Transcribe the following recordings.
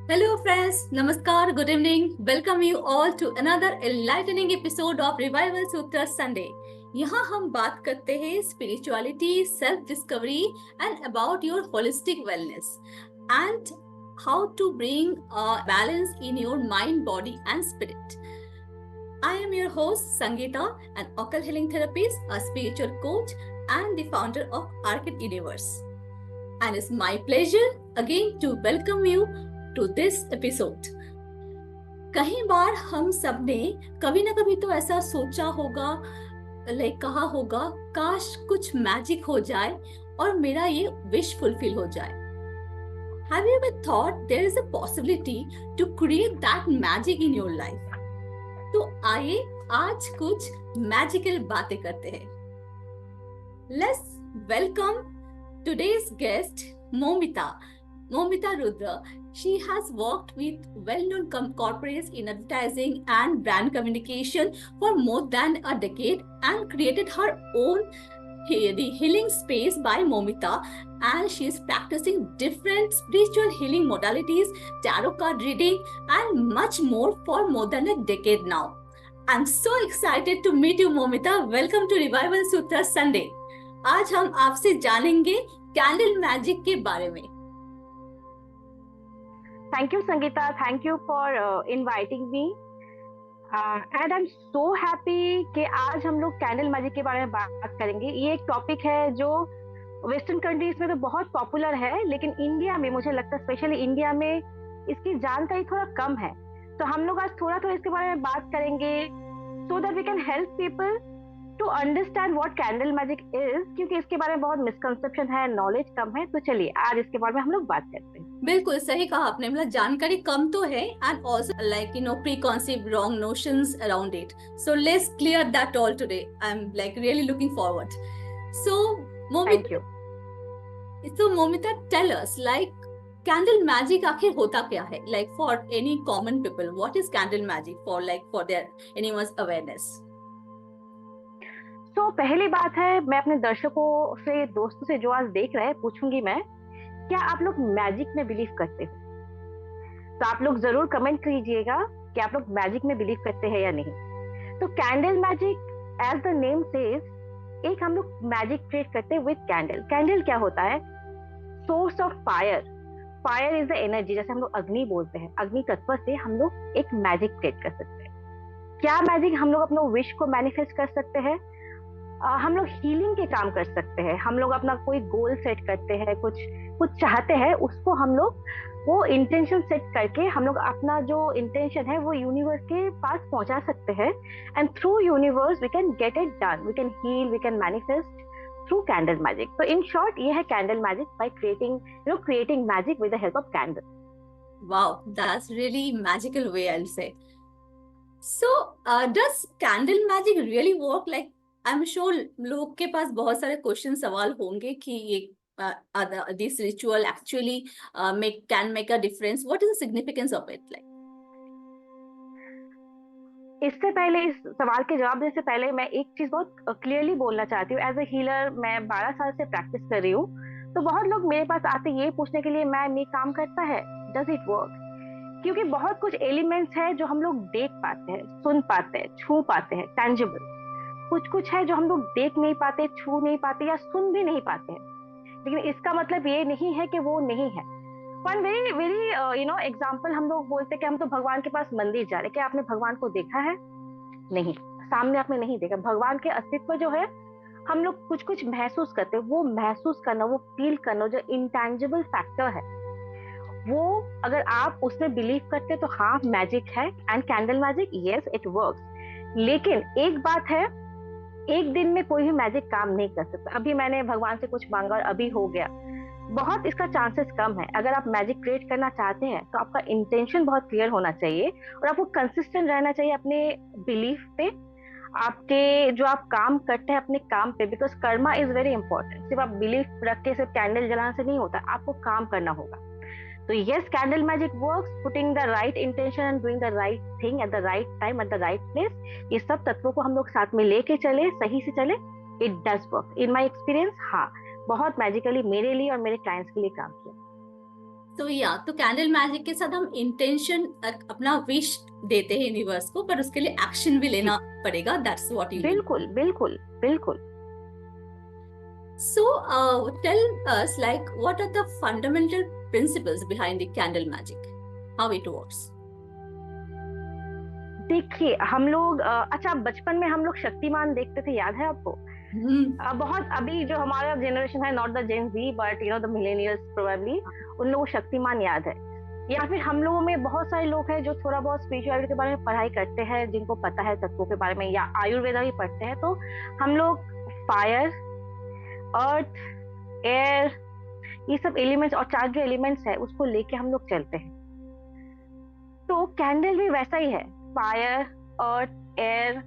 Hello, friends. Namaskar. Good evening. Welcome you all to another enlightening episode of Revival Sutra Sunday. यहाँ हम बात करते हैं spirituality, self discovery, and about your holistic wellness, and how to bring a balance in your mind, body, and spirit. I am your host Sangeeta, an occult healing therapist, a spiritual coach, and the founder of Arcade Universe. And it's my pleasure again to welcome you to this episode. कई बार हम सब ने कभी ना कभी तो ऐसा सोचा होगा, कहा होगा, काश कुछ मैजिक हो जाए और मेरा ये विश फुलफिल हो जाए. Have you ever thought there is a possibility to create that magic in your life? तो आइए आज कुछ मैजिकल बातें करते हैं. Let's welcome today's guest, Momita Rudra. She has worked with well-known corporates in advertising and brand communication for more than a decade and created her own the healing space by Momita, and she is practicing different spiritual healing modalities, tarot card reading, and much more for more than a decade now. I'm so excited to meet you, Momita. Welcome to Revival Sutra Sunday. आज हम आपसे जानेंगे candle magic के बारे में. Thank you, Sangeeta. Thank you for inviting me. And I'm so happy कि आज हम लोग कैंडल मैजिक के बारे में बात करेंगे. ये एक टॉपिक है जो वेस्टर्न कंट्रीज में तो बहुत पॉपुलर है, लेकिन इंडिया में मुझे लगता है स्पेशली इंडिया में इसकी जानकारी थोड़ा कम है. तो हम लोग आज थोड़ा इसके बारे में बात करेंगे so that we can help people to understand what candle magic is, क्योंकि इसके बारे में बहुत मिसकंसेप्शन है, नॉलेज कम है. तो चलिए आज इसके बारे में हम लोग बात करते हैं. बिल्कुल सही कहा आपने, मतलब जानकारी कम तो है and also preconceived wrong notions around it. So let's clear that all today. I'm really looking forward. So Thank you. Momita, tell us candle magic आखिर होता क्या है? For any common people, what is candle magic for their anyone's awareness? तो पहली बात है, मैं अपने दर्शकों से, दोस्तों से जो आज देख रहे हैं, पूछूंगी मैं, क्या आप लोग मैजिक में बिलीव करते हो? तो आप लोग जरूर कमेंट कीजिएगा कि आप लोग मैजिक में बिलीव करते हैं या नहीं. तो candle magic, as the name says, एक हम लोग मैजिक क्रिएट करते हैं विद कैंडल. कैंडल क्या होता है? Source of fire. Fire is the energy. जैसे हम लोग अग्नि बोलते हैं, अग्नि तत्व से हम लोग एक मैजिक क्रिएट कर सकते हैं. क्या मैजिक? हम लोग अपना विश को मैनिफेस्ट कर सकते हैं. हम लोग हीलिंग के काम कर सकते हैं. हम लोग अपना कोई गोल सेट करते हैं, कुछ चाहते हैं, उसको हम लोग वो इंटेंशन सेट करके हम लोग अपना जो इंटेंशन है वो यूनिवर्स के पास पहुंचा सकते हैं. And through universe we can get it done. We can heal, we can manifest through candle magic. तो इन शॉर्ट ये है candle magic, by creating magic with the help of candle. Wow, that's really magical way, I'll say. So, does candle magic really work? I'm sure लोगों के पास बहुत सारे question सवाल होंगे कि ये this ritual actually can make a difference. What is the significance of it? इससे पहले, इस सवाल के जवाब देने से पहले मैं एक चीज बहुत क्लियरली बोलना चाहती हूँ. एज ए हीलर मैं 12 साल से प्रैक्टिस कर रही हूँ. तो बहुत लोग मेरे पास आते ये पूछने के लिए, मैम ये काम करता है, डज इट वर्क? क्योंकि बहुत कुछ एलिमेंट्स है जो हम लोग देख पाते हैं, सुन पाते हैं, छू पाते हैं, टैंजिबल. कुछ है जो हम लोग देख नहीं पाते, छू नहीं पाते या सुन भी नहीं पाते हैं. लेकिन इसका मतलब ये नहीं है कि वो नहीं है. वन वेरी एग्जाम्पल, हम लोग बोलते हैं कि हम तो भगवान के पास मंदिर जा रहे हैं. क्या आपने भगवान को देखा है? नहीं, सामने आपने नहीं देखा. भगवान के अस्तित्व जो है, हम लोग कुछ महसूस करते हैं. वो महसूस करना, वो फील करना, जो इंटैंजिबल फैक्टर है, वो अगर आप उसमें बिलीव करते तो हाँ मैजिक है. And candle magic, yes it works. लेकिन एक बात है, एक दिन में कोई भी मैजिक काम नहीं कर सकता. अभी मैंने भगवान से कुछ मांगा और अभी हो गया, बहुत इसका चांसेस कम है. अगर आप मैजिक क्रिएट करना चाहते हैं तो आपका इंटेंशन बहुत क्लियर होना चाहिए और आपको कंसिस्टेंट रहना चाहिए अपने बिलीफ पे, आपके जो आप काम करते हैं अपने काम पे. Because Karma is very important. सिर्फ आप बिलीफ रख के सिर्फ कैंडल जलाने से नहीं होता, आपको काम करना होगा. तो yes, candle magic works, putting the right intention and doing the right thing at the right time at the right place. ये सब तत्वों को हम लोग साथ में लेके चले, सही से चले, it does work in my experience. हाँ, बहुत मैजिकली मेरे लिए और मेरे क्लाइंट्स के लिए काम किया। तो तो कैंडल मैजिक के साथ हम इंटेंशन, अपना विश देते हैं यूनिवर्स को, पर उसके लिए एक्शन भी जी, लेना पड़ेगा। That's what you mean. बिल्कुल बिल्कुल बिल्कुल। So, tell us, like, what are the fundamental principles behind the candle magic? How it works? देखिए हम लोग अच्छा, बचपन में हम लोग शक्तिमान देखते थे, याद है आपको? Hmm. बहुत अभी जो हमारा जनरेशन है, not the Gen Z but the millennials probably, उन लोगों को शक्तिमान याद है। या फिर हम लोगों में बहुत सारे लोग हैं जो थोड़ा बहुत स्पिरिचुअलिटी के बारे में पढ़ाई करते हैं, जिनको पता है तत्वों के बारे में, या आयुर्वेदा भी पढ़ते हैं, तो हम लोग फायर, अर्थ, एयर, ये सब एलिमेंट्स और 4 जो एलिमेंट्स है उसको लेके हम लोग चलते हैं। तो कैंडल भी वैसा ही है, fire, earth, air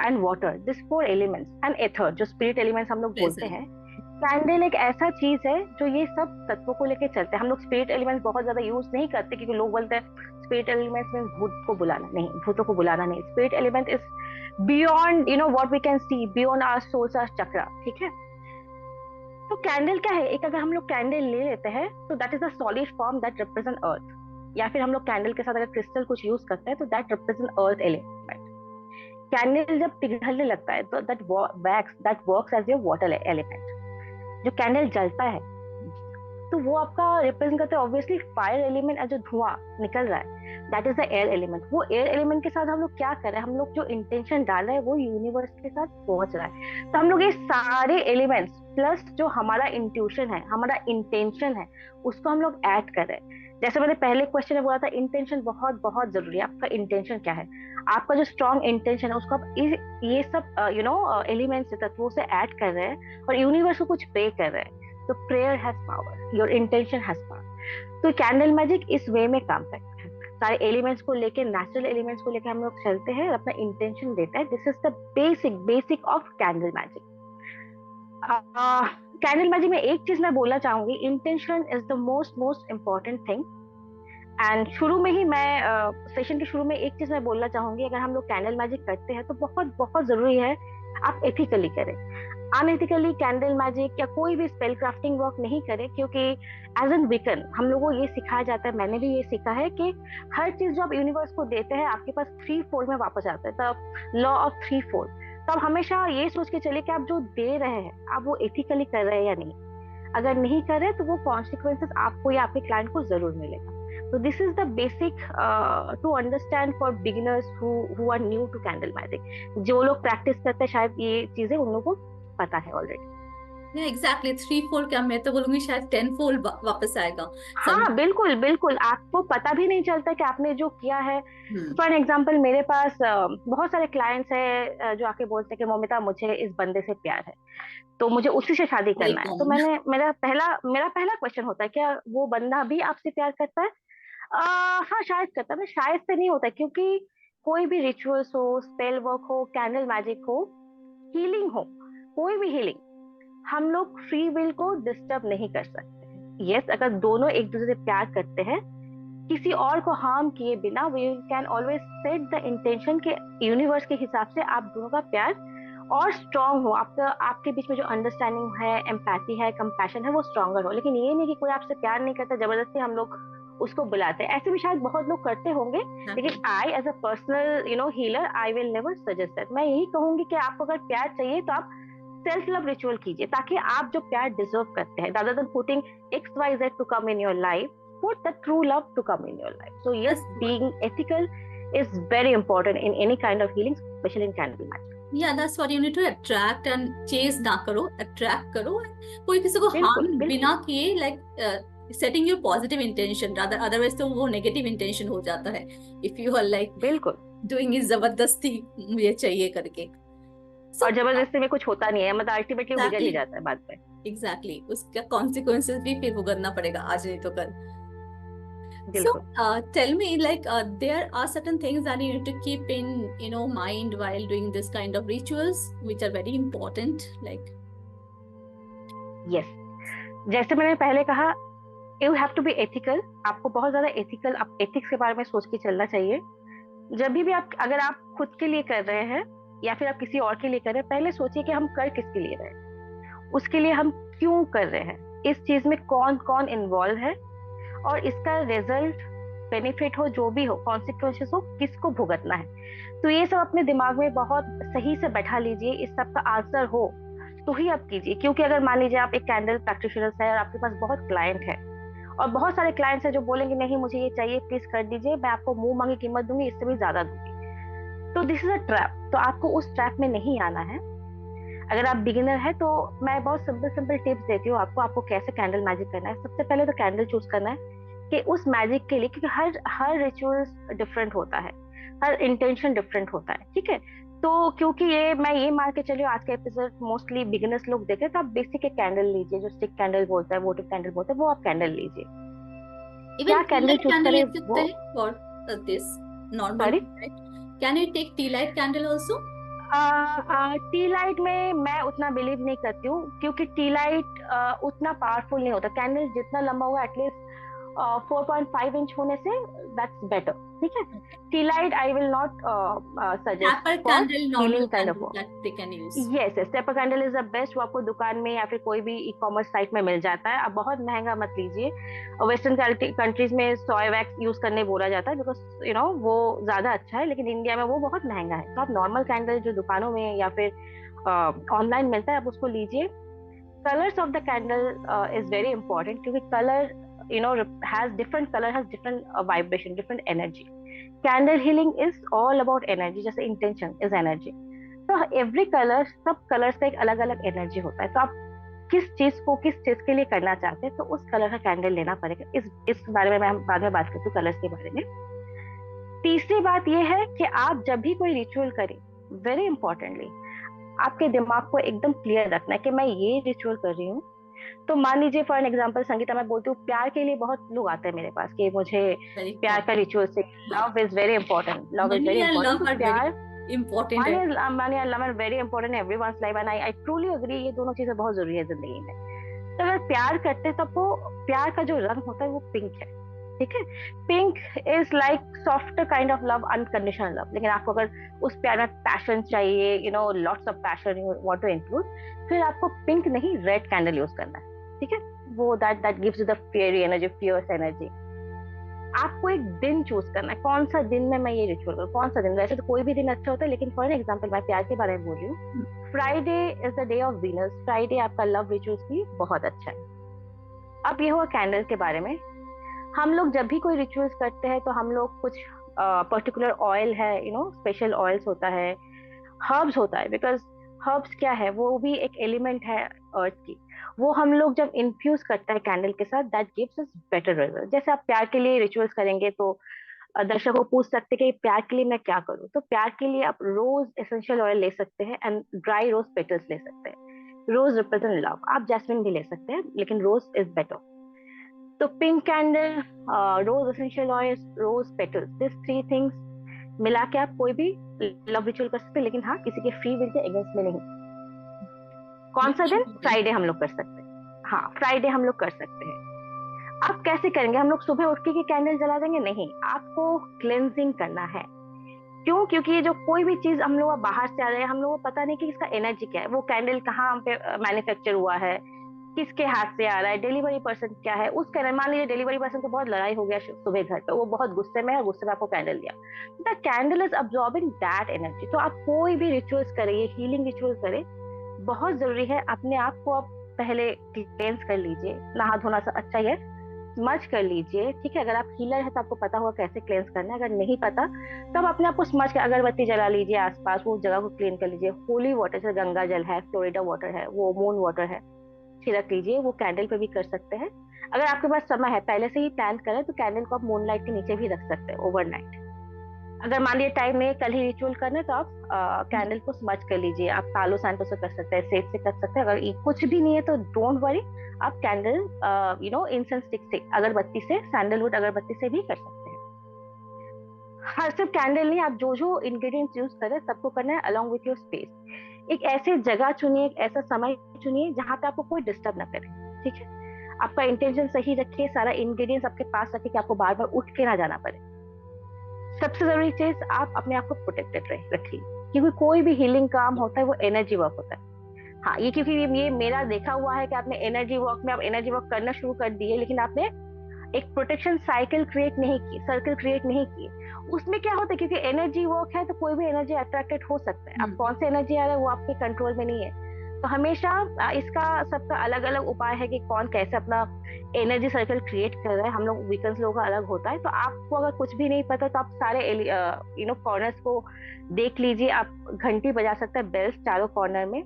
and water, this 4 elements and ether जो स्पिरिट एलिमेंट्स हम लोग बोलते Present. हैं। कैंडल एक ऐसा चीज है जो ये सब तत्वों को लेके चलते हैं। हम लोग स्पिरिट एलिमेंट्स बहुत ज्यादा यूज नहीं करते, क्योंकि लोग बोलते हैं स्पिरिट एलिमेंट्स में भूत को बुलाना नहीं, भूतों को बुलाना नहीं। Spirit element is beyond what we can see, beyond our souls, our chakra, ठीक है? तो कैंडल क्या है, एक अगर हम लोग कैंडल ले लेते हैं तो that is the solid form that represent earth, या फिर हम लोग कैंडल के साथ अगर क्रिस्टल कुछ यूज करते हैं तो that represent earth element. Candle जब पिघलने लगता है तो that works as your water element. जो कैंडल जलता है तो वो आपका रिप्रेजेंट करता है ऑब्वियसली फायर एलिमेंट, जो धुआं निकल रहा है that is the air element. वो एयर एलिमेंट के साथ हम लोग क्या कर रहे हैं, हम लोग जो इंटेंशन डाल रहे हैं वो यूनिवर्स के साथ पहुंच रहा है। तो हम लोग ये सारे एलिमेंट्स प्लस जो हमारा इंट्यूशन है, हमारा इंटेंशन है, उसको हम लोग ऐड कर रहे हैं। जैसे मैंने पहले क्वेश्चन में बोला था, इंटेंशन बहुत बहुत जरूरी है। आपका इंटेंशन क्या है, आपका जो स्ट्रॉन्ग इंटेंशन है उसको आप ये सब एलिमेंट्स तत्वों से ऐड कर रहे हैं और यूनिवर्स को कुछ पे कर रहे हैं। तो prayer has power, your intention has power. तो कैंडल मैजिक इस वे में काम करता है। सारे एलिमेंट्स को लेके, नेचुरल एलिमेंट्स को लेके हम लोग चलते हैं और अपना इंटेंशन देता है। This is the basic of candle magic. Candle magic में एक चीज मैं बोलना चाहूंगी, intention is the most important thing. And शुरू में ही मैं सेशन के शुरू में एक चीज मैं बोलना चाहूंगी, अगर हम लोग कैंडल मैजिक करते हैं तो बहुत बहुत जरूरी है आप एथिकली करें। अनएथिकली कैंडल मैजिक या कोई भी स्पेल क्राफ्टिंग वर्क नहीं करें, क्योंकि एज एन विकन हम लोगों को ये सिखाया जाता है, मैंने भी ये सीखा है कि हर चीज जो आप यूनिवर्स को देते हैं आपके पास 3 फोल्ड में वापस आता है। तो लॉ ऑफ 3 फोल्ड। तो आप हमेशा ये सोच के चलिए कि आप जो दे रहे हैं आप वो एथिकली कर रहे हैं या नहीं। अगर नहीं कर रहे तो वो कॉन्सिक्वेंसेस आपको या आपके क्लाइंट को जरूर मिलेगा। तो this is the basic to understand for beginners who are new to candle magic. जो लोग प्रैक्टिस करते हैं शायद ये चीजें उन लोगों को पता है ऑलरेडी। एग्जैक्टली 3-4 क्या, मैं तो बोलूंगी शायद 10-fold वापस आएगा। हाँ बिल्कुल बिल्कुल, आपको पता भी नहीं चलता कि आपने जो किया है। हम्म. फॉर एग्जाम्पल मेरे पास बहुत सारे क्लाइंट्स हैं जो आके बोलते हैं कि मोमिता मुझे इस बंदे से प्यार है, तो मुझे उसी से शादी वेरी करना है। तो कॉमन. मेरा पहला क्वेश्चन होता है, क्या वो बंदा भी आपसे प्यार करता है? हाँ शायद करता है। शायद से नहीं होता, क्योंकि कोई भी रिचुअल्स हो, स्पेल वर्क हो, कैंडल मैजिक हो, हीलिंग हो, कोई भी हीलिंग, हम लोग फ्री विल को डिस्टर्ब नहीं कर सकते। यस, अगर दोनों एक दूसरे से प्यार करते हैं किसी और को हार्म किए बिना, we can always set the intention के यूनिवर्स के हिसाब से आप दोनों का प्यार और स्ट्रांग हो, आपके बीच में जो अंडरस्टैंडिंग है, एम्पैथी है, कंपैशन है, वो स्ट्रांगर हो। लेकिन ये नहीं कि कोई आपसे प्यार नहीं करता, जबरदस्ती हम लोग उसको बुलाते हैं। ऐसे भी शायद बहुत लोग करते होंगे, लेकिन I as a personal healer I will never suggest that. मैं यही कहूंगी कि आपको अगर प्यार चाहिए तो आप सेल्फ लव रिचुअल कीजिए, ताकि आप जो प्यार डिजर्व करते हैं, rather than putting XYZ to come in your life, put the true love to come in your life. So yes, being ethical is very important in any kind of healing, especially in candle magic. Yeah, that's what you need to attract and chase ना करो, attract करो। कोई किसी को बिल्कुल harm बिल्कुल बिना किए, like setting your positive intention, rather otherwise तो वो negative intention हो जाता है। If you are like बिल्कुल। doing it जबरदस्ती मुझे चाहिए करके। So, और जबरदस्ती में कुछ होता नहीं है, मतलब अल्टीमेटली वो बिगड़ ही जाता है बाद में। एग्जैक्टली उसका कॉन्सिक्वेंसेस भी फिर भुगतना पड़ेगा, आज नहीं तो कल। So, बिल्कुल। tell me, like, there are certain things that you need to keep in, mind while doing this kind of rituals, which are very important. Like, yes, जैसे मैंने पहले कहा, you have to be ethical. आपको बहुत ज्यादा ethical, आप ethics के बारे में सोच के चलना चाहिए। जब भी आप, अगर आप खुद के लिए कर रहे हैं या फिर आप किसी और के लिए कर रहे हैं, पहले सोचिए कि हम कर किसके लिए रहे हैं, उसके लिए हम क्यों कर रहे हैं, इस चीज में कौन कौन इन्वॉल्व है, और इसका रिजल्ट, बेनिफिट हो जो भी हो, कॉन्सिक्वेंसेस हो, किसको भुगतना है। तो ये सब अपने दिमाग में बहुत सही से बैठा लीजिए, इस सब का आंसर हो तो ही आप कीजिए। क्योंकि अगर मान लीजिए आप एक कैंडल प्रैक्टिशनर है और आपके पास बहुत क्लाइंट है, और बहुत सारे क्लाइंट्स हैं जो बोलेंगे नहीं मुझे ये चाहिए, प्लीज कर दीजिए, मैं आपको मुंह मांगी कीमत दूंगी, इससे भी ज्यादा दूंगी, तो दिस इज अ ट्रैप। तो आपको उस ट्रैप में नहीं आना है। अगर आप बिगिनर है तो मैं बहुत सिंपल सिंपल टिप्स देती हूँ आपको कैसे कैंडल मैजिक करना है। सबसे पहले तो कैंडल चूज करना है कि उस मैजिक के लिए, क्योंकि हर हर रिचुअल डिफरेंट होता है, हर इंटेंशन डिफरेंट होता है, ठीक है। तो क्योंकि ये मैं ये मान के चलिए आज का एपिसोड मोस्टली बिगिनर्स लोग देखे, तो आप बेसिक एक कैंडल लीजिए, जो स्टिक कैंडल बोलता है, वोटिव कैंडल बोलता है, वो आप कैंडल लीजिए। Even क्या tea candle light choose candle करें ले सकते वो, हैं for this normal sorry, tea light. Can you take tea light candle also? T light में मैं उतना बिलीव नहीं करती हूँ, क्योंकि टी लाइट उतना पावरफुल नहीं होता। कैंडल जितना लंबा होगा एटलीस्ट 4.5 इंच होने से, दैट्स बेटर, ठीक है। T light I will not suggest Tapper for candle, normal healing kind of. candle that they can use. Yes yes, taper candle is the best. वो आपको दुकान में या फिर कोई भी ई कॉमर्स साइट में मिल जाता है। आप बहुत महंगा मत लीजिए। वेस्टर्न कंट्रीज में सोय वैक्स यूज करने बोला जाता है, बिकॉज वो ज्यादा अच्छा है, लेकिन इंडिया में वो बहुत महंगा है। तो आप नॉर्मल कैंडल जो दुकानों में या फिर ऑनलाइन मिलता है, आप उसको लीजिए। Colours of the candle is very important, क्योंकि colour has different, colour has different vibration, different energy. Candle healing is all about energy, जैसे इंटेंशन इज एनर्जी। तो एवरी कलर, सब कलर्स का एक अलग अलग एनर्जी होता है। तो आप किस चीज को किस चीज के लिए करना चाहते हैं, तो उस कलर का कैंडल लेना पड़ेगा। इस बारे में मैं बाद में बात करती हूँ, कलर्स के बारे में। तीसरी बात यह है कि आप जब भी कोई रिचुअल करें, वेरी इंपॉर्टेंटली आपके दिमाग को एकदम क्लियर रखना है कि मैं ये रिचुअल कर रही हूँ। तो मान लीजिए फॉर एन एग्जाम्पल, संगीता मैं बोलती हूँ प्यार के लिए, बहुत लोग आते हैं मेरे पास कि मुझे Very प्यार का common. रिचुअल से, love is very important, love is very Money and important. love तो are very प्यार, important. Money and love are very important in everyone's life, and I truly agree, ये दोनों चीजें बहुत जरूरी है जिंदगी में। तो अगर प्यार करते हैं तो आपको प्यार का जो रंग होता है वो पिंक है, ठीक है। Pink is like soft kind of love, unconditional love. लेकिन आपको अगर उस प्यार में पैशन चाहिए, lots of passion you want to include, फिर आपको पिंक नहीं, रेड कैंडल यूज करना है, ठीक है। वो that gives you the fairy energy, fierce energy. आपको एक दिन चूज करना है, कौन सा दिन में मैं ये रिचुअल करूँ, कौन सा दिन। वैसे तो कोई भी दिन अच्छा होता है, लेकिन फॉर एग्जाम्पल मैं प्यार के बारे में बोल रही हूँ। Friday is the day of Venus. Friday आपका लव रिचुअल्स भी बहुत अच्छा है। अब ये हुआ कैंडल के बारे में। हम लोग जब भी कोई रिचुअल्स करते हैं तो हम लोग कुछ पर्टिकुलर ऑयल है, स्पेशल ऑयल्स होता है, हर्ब्स होता है, बिकॉज हर्ब्स क्या है, वो भी एक एलिमेंट है अर्थ की। वो हम लोग जब इन्फ्यूज करते हैं कैंडल के साथ, that gives us better result. जैसे आप प्यार के लिए रिचुअल्स करेंगे तो दर्शकों पूछ सकते हैं कि प्यार के लिए मैं क्या करूँ। तो प्यार के लिए आप रोज एसेंशियल ऑयल ले सकते हैं, एंड ड्राई रोज पेटल्स ले सकते हैं। Rose represent love. आप जैस्मिन भी ले सकते हैं, लेकिन रोज इज बेटर। तो pink candle, rose essential oil, rose petals, this three things मिला के आप कोई भी लव रिचुअल कर सकते हैं, लेकिन हाँ किसी के फ्री विल के अगेंस्ट में नहीं। कौन सा दिन? फ्राइडे हम लोग कर सकते हैं। हाँ, फ्राइडे हम लोग कर सकते हैं। आप कैसे करेंगे? हम लोग सुबह उठ के कैंडल जला देंगे? नहीं, आपको क्लेंजिंग करना है। क्यों? क्योंकि ये जो कोई भी चीज हम लोग बाहर से आ रहे हैं, हम लोग को पता नहीं कि इसका एनर्जी क्या है, वो कैंडल कहाँ पे मैन्युफैक्चर हुआ है, किसके हाथ से आ रहा है, डिलीवरी पर्सन क्या है, उस कैंडल। मान लीजिए डिलीवरी पर्सन को बहुत लड़ाई हो गया सुबह घर पे, वो बहुत गुस्से में है, गुस्से में आपको कैंडल दिया, the candle is absorbing that energy. तो आप कोई भी रिचुअल्स करें, ये हीलिंग रिचुअल करें, बहुत जरूरी है अपने आप को आप पहले क्लेंस कर लीजिए। नहा धोना सा अच्छा है, स्मज कर लीजिए, ठीक है। अगर आप हीलर है तो आपको पता होगा कैसे क्लेंस करना है। अगर नहीं पता तो आप अपने आप को स्मज कर, अगरबत्ती जला लीजिए, आसपास वो जगह को क्लीन कर लीजिए। होली वाटर जैसे गंगा जल है, फ्लोरिडा वाटर है, वो मून वाटर है, छिड़क लीजिए। वो कैंडल पे भी कर सकते हैं। अगर आपके पास समय है, पहले से ही प्लान करें, तो कैंडल को आप मूनलाइट के नीचे भी रख सकते हैं ओवरनाइट। अगर मान लीजिए टाइम नहीं है, कल ही रिचुअल करना है, तो आप कैंडल को स्मच कर लीजिए। आप पालो सैंटो से कर सकते हैं, सेज से कर सकते हैं। अगर कुछ भी नहीं है तो डोंट वरी, आप कैंडल इंसेंस स्टिक से, अगरबत्ती से, सैंडलवुड अगरबत्ती से भी कर सकते हैं। हर सिर्फ कैंडल नहीं, आप जो जो इंग्रेडिएंट्स यूज करें सबको करना है अलोंग विथ योर स्पेस। एक ऐसी जगह चुनिए, एक ऐसा समय चुनिए जहां पे आपको कोई डिस्टर्ब ना करे, ठीक है। आपका इंटेंशन सही रखिए, सारा इंग्रेडिएंट्स आपके पास रखिए कि आपको बार बार उठ के ना जाना पड़े। सबसे जरूरी चीज, आप अपने आप को प्रोटेक्टेड रखिए, क्योंकि कोई भी हीलिंग काम होता है वो एनर्जी वर्क होता है। हाँ, ये क्योंकि ये मेरा देखा हुआ है कि आपने एनर्जी वर्क में आप एनर्जी वर्क करना शुरू कर दिए, लेकिन आपने एक प्रोटेक्शन साइकिल क्रिएट नहीं की, सर्कल क्रिएट नहीं की। उसमें क्या होता है, क्योंकि एनर्जी वर्क है तो कोई भी एनर्जी अट्रैक्टेड हो सकता है। अब कौन से एनर्जी आ रहा है वो आपके कंट्रोल में नहीं है। तो हमेशा इसका सबका अलग अलग उपाय है कि कौन कैसे अपना एनर्जी सर्कल क्रिएट कर रहा है। हम लोग वीकेंड्स लोगों का अलग होता है। तो आपको अगर कुछ भी नहीं पता तो आप सारे कॉर्नर्स को देख लीजिए। आप घंटी बजा सकते हैं, बेल्स चारों कॉर्नर में,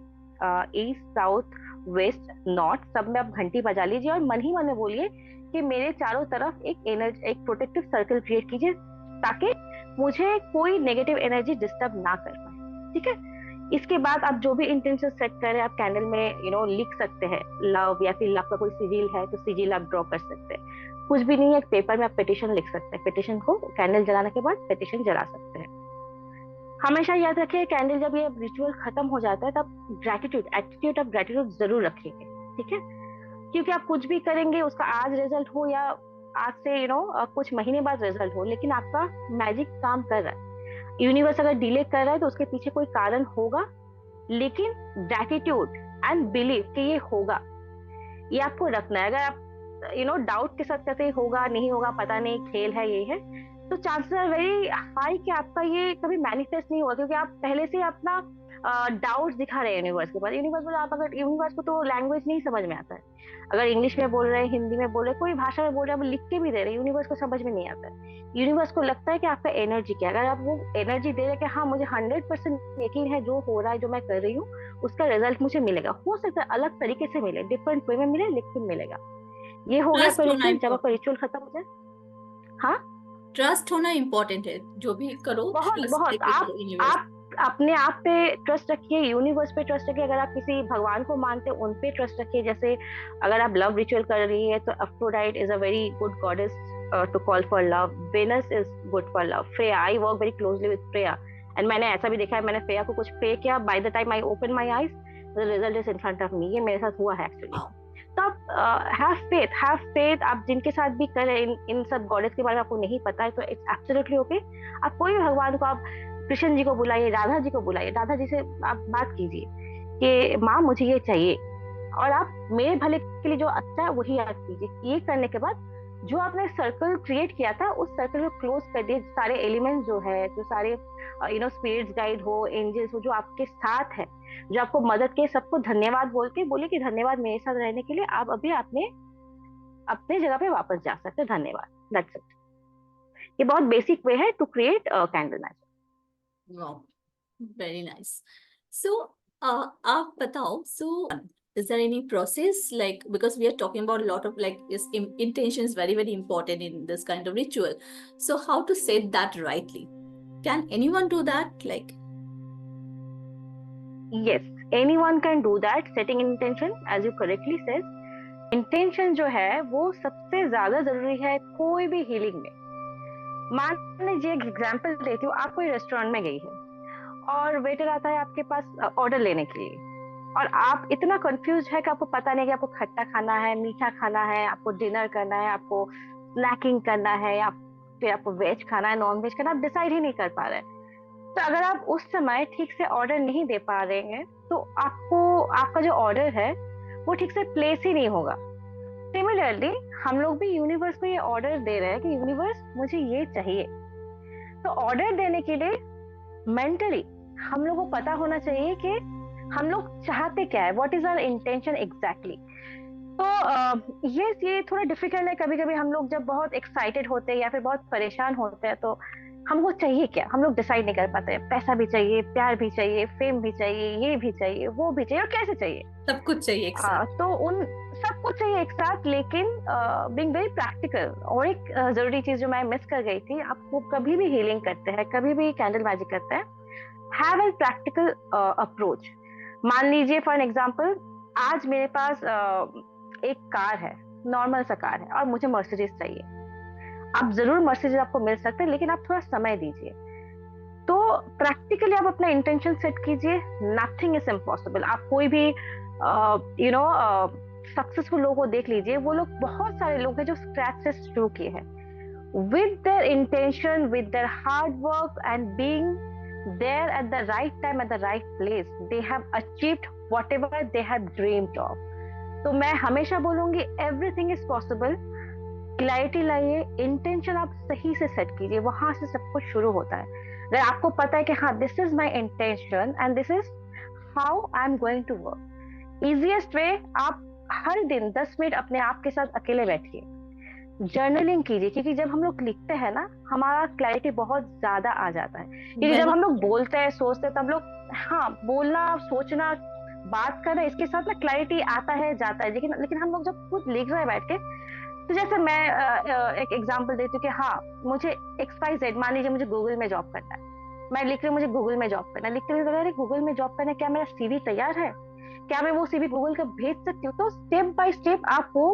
ईस्ट साउथ वेस्ट नॉर्थ, सब में आप घंटी बजा लीजिए और मन ही मन में बोलिए कि मेरे चारों तरफ एक प्रोटेक्टिव सर्कल क्रिएट कीजिए ताकि मुझे कोई नेगेटिव एनर्जी डिस्टर्ब ना कर पाए। ठीक है। इसके बाद आप जो भी इंटेंशन सेट करें, आप कैंडल में लिख सकते हैं लव, या फिर लव का कोई सिजिल है तो सिजिल आप ड्रॉ कर सकते हैं। कुछ भी नहीं है, पेपर में आप पेटिशन लिख सकते हैं। पेटिशन को कैंडल जलाने के बाद पेटिशन जला सकते हैं। हमेशा याद रखिए, कैंडल जब ये रिचुअल खत्म हो जाता है तब ग्रेटिट्यूड, एटीट्यूड ऑफ ग्रेटिट्यूड जरूर रखिएगा। ठीक है। क्योंकि आप कुछ भी करेंगे, उसका आज रिजल्ट हो या आज से कुछ महीने बाद रिजल्ट हो, लेकिन आपका मैजिक काम कर रहा है। यूनिवर्स अगर डिले कर रहा है तो उसके पीछे कोई कारण होगा, लेकिन ग्रेटिट्यूड एंड बिलीव कि ये होगा, ये आपको रखना है। अगर आप डाउट के साथ कहते होगा नहीं होगा, पता नहीं, खेल है, ये है, तो चांसेस आर वेरी हाई कि आपका ये कभी मैनिफेस्ट नहीं होगा, क्योंकि आप पहले से अपना डाउट दिखा रहे हैं यूनिवर्स के पास। यूनिवर्स बोला, आप अगर यूनिवर्स को तो लैंग्वेज नहीं समझ में आता है, अगर इंग्लिश में बोल रहे हैं, हिंदी में बोल रहे हैं, कोई भाषा में बोल रहे हैं, आप लिख के भी दे रहे हैं, यूनिवर्स को समझ में नहीं आता है। यूनिवर्स को लगता है कि आपका एनर्जी क्या है। अगर आप वो एनर्जी दे रहे हैं कि हाँ मुझे 100% यकीन है जो हो रहा है, जो मैं कर रही हूँ, उसका रिजल्ट मुझे मिलेगा। हो सकता है अलग तरीके से मिले, डिफरेंट वे में मिले, लेकिन मिलेगा। ये हो गया आपका रिचुअल। जब आपका रिचुअल खत्म हो जाए, हाँ, ट्रस्ट होना इम्पोर्टेंट है, जो भी करो बहुत बहुत आप अपने आप पे ट्रस्ट रखिए, यूनिवर्स पे ट्रस्ट रखिए। अगर आप किसी भगवान को मानते हैं उन पे ट्रस्ट रखिए। जैसे अगर आप लव रिचुअल कर रही है तो Aphrodite is a very good goddess to call for love. Venus is good for love. Freya, I work very closely with Freya, and मैंने ऐसा भी देखा है, मैंने फ्रेया को कुछ प्रे किया, by the time I open my eyes the result is in front of me. ये मेरे साथ हुआ है एक्चुअली। तो आप हैव फेथ। आप जिनके साथ भी करें, इन सब गॉडेस के बारे में आपको नहीं पता है तो इट्स एब्सोल्युटली ओके। आप कोई भी भगवान को, आप कृष्ण जी को बुलाइए, राधा जी को बुलाइए, राधा जी से आप बात कीजिए कि माँ मुझे ये चाहिए, और आप मेरे भले के लिए जो अच्छा है वही याद कीजिए। ये करने के बाद जो आपने सर्कल क्रिएट किया था उस सर्कल को क्लोज कर दिए। सारे एलिमेंट्स जो है, जो सारे स्पिरिट्स गाइड हो, एंजल्स हो, जो आपके साथ है, जो आपको मदद के, सबको धन्यवाद बोल के बोलिए कि धन्यवाद मेरे साथ रहने के लिए। आप अभी अपने जगह पे वापस जा सकते हैं। धन्यवाद। That's it. ये बहुत बेसिक वे है to create candle magic. Wow, very nice. So आप बताओ, so is there any process, like, because we are talking about a lot of like intention is very very important in this kind of ritual, so how to set that rightly? Can anyone do that? Like, yes, anyone can do that. Setting intention, as you correctly said, intention जो है वो सबसे ज्यादा जरूरी है कोई भी healing में। मान लीजिए एक एग्जांपल देती हूँ, आप कोई रेस्टोरेंट में गई है और वेटर आता है आपके पास ऑर्डर लेने के लिए, और आप इतना कंफ्यूज है कि आपको पता नहीं कि आपको खट्टा खाना है, मीठा खाना है, आपको डिनर करना है, आपको स्नैकिंग करना है, या फिर आपको वेज खाना है, नॉन वेज खाना, आप डिसाइड ही नहीं कर पा रहे। तो अगर आप उस समय ठीक से ऑर्डर नहीं दे पा रहे हैं तो आपका जो ऑर्डर है वो ठीक से प्लेस ही नहीं होगा। सिमिलरली हम लोग भी यूनिवर्स को ये ऑर्डर दे रहे हैं कि यूनिवर्स मुझे ये चाहिए। तो ऑर्डर देने के लिए मेंटली हम लोग को पता होना चाहिए कि हम लोग चाहते क्या है, what is our intention exactly. तो ये थोड़ा डिफिकल्ट है। कभी कभी हम लोग जब बहुत एक्साइटेड होते हैं या फिर बहुत परेशान होते हैं तो हमको चाहिए क्या, हम लोग डिसाइड नहीं कर पाते। पैसा भी चाहिए, प्यार भी चाहिए, फेम भी चाहिए, ये भी चाहिए, वो भी चाहिए, और कैसे चाहिए, सब कुछ चाहिए एक साथ। तो उन सब कुछ चाहिए एक साथ। लेकिन बीइंग वेरी प्रैक्टिकल, और एक जरूरी चीज जो मैं मिस कर गई थी, आपको कभी भी हीलिंग करते हैं, कभी भी कैंडल मैजिक करते हैं, हैव ए प्रैक्टिकल अप्रोच। मान लीजिए फॉर एन एग्जांपल, आज मेरे पास एक कार है, नॉर्मल सा कार है, और मुझे मर्सिडीज चाहिए। आप जरूर मर्सिडीज आपको मिल सकते हैं, लेकिन आप थोड़ा समय दीजिए। तो प्रैक्टिकली आप अपना इंटेंशन सेट कीजिए। Nothing is impossible. आप कोई भी सक्सेसफुल लोगों को देख लीजिए, वो लोग, बहुत सारे लोग हैं जो स्क्रैच से शुरू किए हैं। With their intention, with their hard work and being there at the right time at the right place, they have achieved whatever they have dreamed of. तो मैं हमेशा बोलूंगी everything is possible. क्लैरिटी लाइए, intention आप सही से set कीजिए, वहां से सब कुछ शुरू होता है. अगर आपको पता है कि हाँ this is my intention and this is how I am going to work, easiest way, आप हर दिन 10 मिनट अपने आप के साथ अकेले बैठिए, जर्नलिंग कीजिए. क्योंकि जब हम लोग लिखते हैं ना, हमारा क्लैरिटी बहुत ज्यादा आ जाता है. क्योंकि जब हम लोग बोलते हैं, सोचते हैं, तब लोग हाँ बोलना, सोचना, बात कर रहे हैं, इसके साथ ना क्लैरिटी आता है, जाता है. लेकिन हम लोग जब खुद लिख रहे हैं बैठ के, तो जैसे मैं एक एग्जांपल देती हूँ कि हाँ मुझे XYZ, मान लीजिए मुझे गूगल में जॉब करना है, मैं लिख रही हूँ मुझे गूगल में जॉब करना है, लिखते हुए अरे गूगल में जॉब करना है, क्या मेरा CV तैयार है, क्या मैं वो CV गूगल का भेज सकती हूँ? तो स्टेप बाय स्टेप आप वो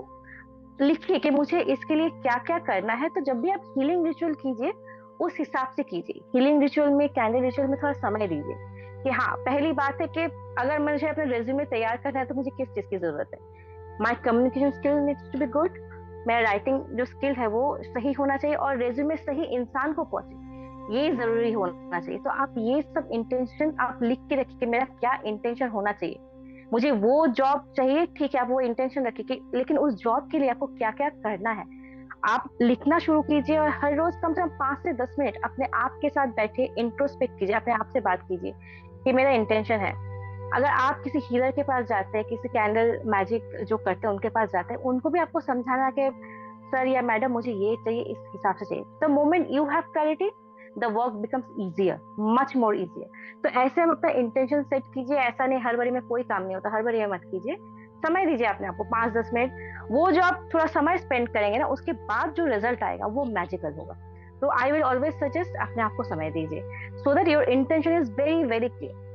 लिखिए कि मुझे इसके लिए क्या क्या करना है. तो जब भी आप हीलिंग रिचुअल कीजिए, उस हिसाब से कीजिए. हीलिंग रिचुअल में, कैंडल रिचुअल में थोड़ा समय दीजिए कि हाँ पहली बात है कि अगर मुझे अपना रेज्यूमे तैयार करना है तो मुझे किस चीज की जरूरत है. My communication skill needs to be good, मेरा राइटिंग जो स्किल है वो सही होना चाहिए, और रेज्यूमे सही इंसान को पहुंचे, ये जरूरी होना चाहिए. तो आप ये सब इंटेंशन आप लिख के रखिए कि मेरा क्या इंटेंशन होना चाहिए. मुझे वो जॉब चाहिए, ठीक है, आप वो इंटेंशन रखिए, लेकिन उस जॉब के लिए आपको क्या क्या करना है आप लिखना शुरू कीजिए. और हर रोज कम से कम 5 से 10 मिनट अपने आप के साथ बैठे इंट्रोस्पेक्ट कीजिए, अपने आप से बात कीजिए कि मेरा इंटेंशन है. अगर आप किसी हीलर के पास जाते हैं, किसी कैंडल मैजिक जो करते हैं उनके पास जाते हैं, उनको भी आपको समझाना कि सर या मैडम मुझे ये चाहिए, इस हिसाब से चाहिए. The moment you have clarity, the work becomes easier, much more easier. तो ऐसे हम अपना इंटेंशन सेट कीजिए. ऐसा नहीं हर बारी में कोई काम नहीं होता, हर बारी मत कीजिए. समय दीजिए अपने आपको 5-10 मिनट. वो जो आप थोड़ा समय स्पेंड करेंगे ना, उसके बाद जो रिजल्ट आएगा वो मैजिकल होगा. तो आई विल ऑलवेज सजेस्ट अपने आप को समय दीजिए, so that your intention is very very clear.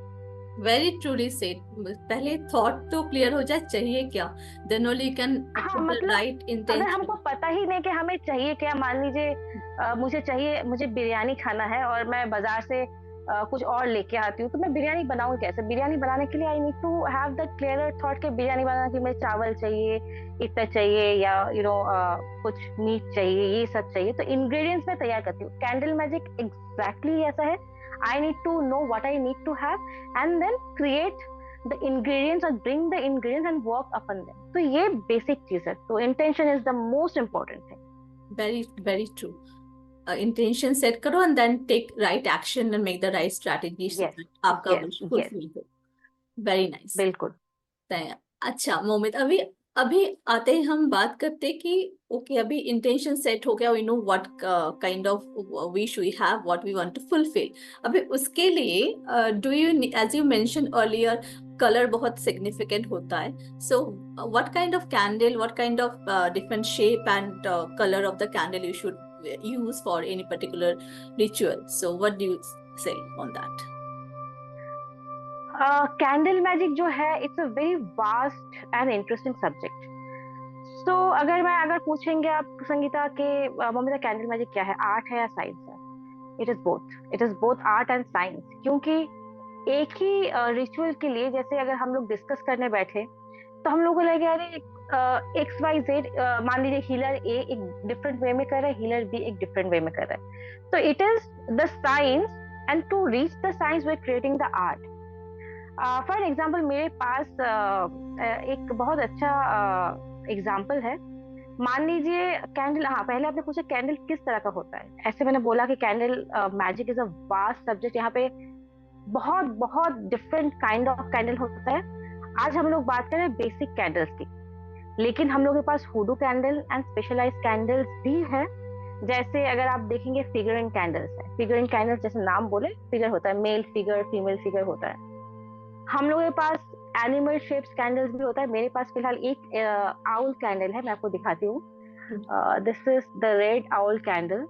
Very truly said. पहले थॉट तो क्लियर हो जाए चाहिए क्या, देन ओनली यू कैन हाँ पुट द मतलब राइट अगर इंटेंशन. हमको पता ही नहीं कि हमें चाहिए क्या, मान लीजिए मुझे बिरयानी खाना है और मैं बाजार से कुछ और लेके आती हूँ, तो मैं बिरयानी बनाऊँ कैसे? बिरयानी बनाने के लिए I need to have the clear thought कि बिरयानी बनाने के लिए मुझे चावल चाहिए, इतना चाहिए, या कुछ मीट चाहिए, ये सब चाहिए. तो इंग्रेडिएंट्स मैं तैयार करती हूँ. कैंडल मैजिक एग्जैक्टली ऐसा है. I need to know what I need to have and then create the ingredients or bring the ingredients and work upon them. तो ये बेसिक चीज है. तो intention is the most important thing. Very very true. Intention set करो and then take right action and make the right strategy so Yes, that आपका yes, wish yes, fulfil हो. Very nice. बिल्कुल. अच्छा मोमित, अभी अभी आते ही हम बात करते कि ओके अभी इंटेंशन सेट हो गया, we know what kind of wish we have, what we want to fulfil. अभी उसके लिए do you, as you mention earlier, colour बहुत सिग्निफिकेंट होता है. So what kind of candle, what kind of different shape and colour of the candle you should use for any particular ritual? So what do you say on that? Candle magic जो है, it's a very vast and interesting subject. So अगर पूछेंगे आप संगीता के mummy candle magic क्या है, art है या साइंस है? It is both art and science. क्योंकि एक ही रिचुअल के लिए, जैसे अगर हम लोग डिस्कस करने बैठे तो हम लोगों को लगे अरे XYZ, मान लीजिए हीलर A एक डिफरेंट वे में कर रहा है, हीलर B एक डिफरेंट वे में कर रहा है. तो it is the science, and to reach the science we are creating the art. For example मेरे पास एक बहुत अच्छा एग्जाम्पल है. मान लीजिए कैंडल, हाँ पहले आपने पूछा कैंडल किस तरह का होता है. ऐसे मैंने बोला कि candle magic is a vast subject. यहाँ पे बहुत बहुत डिफरेंट काइंड ऑफ कैंडल होता है. आज हम लोग बात करें बेसिक कैंडल्स की, लेकिन हम लोग के पास हुडू कैंडल एंड स्पेशलाइज्ड कैंडल्स भी है. जैसे अगर आप देखेंगे फिगरिंग कैंडल्स है. फिगरिंग कैंडल्स जैसे नाम बोले, फिगर होता है, मेल फिगर फीमेल फिगर होता है. हम लोगों के पास एनिमल शेप्स कैंडल्स भी होता है. मेरे पास फिलहाल एक आउल कैंडल है, मैं आपको दिखाती हूँ. This is the red owl candle.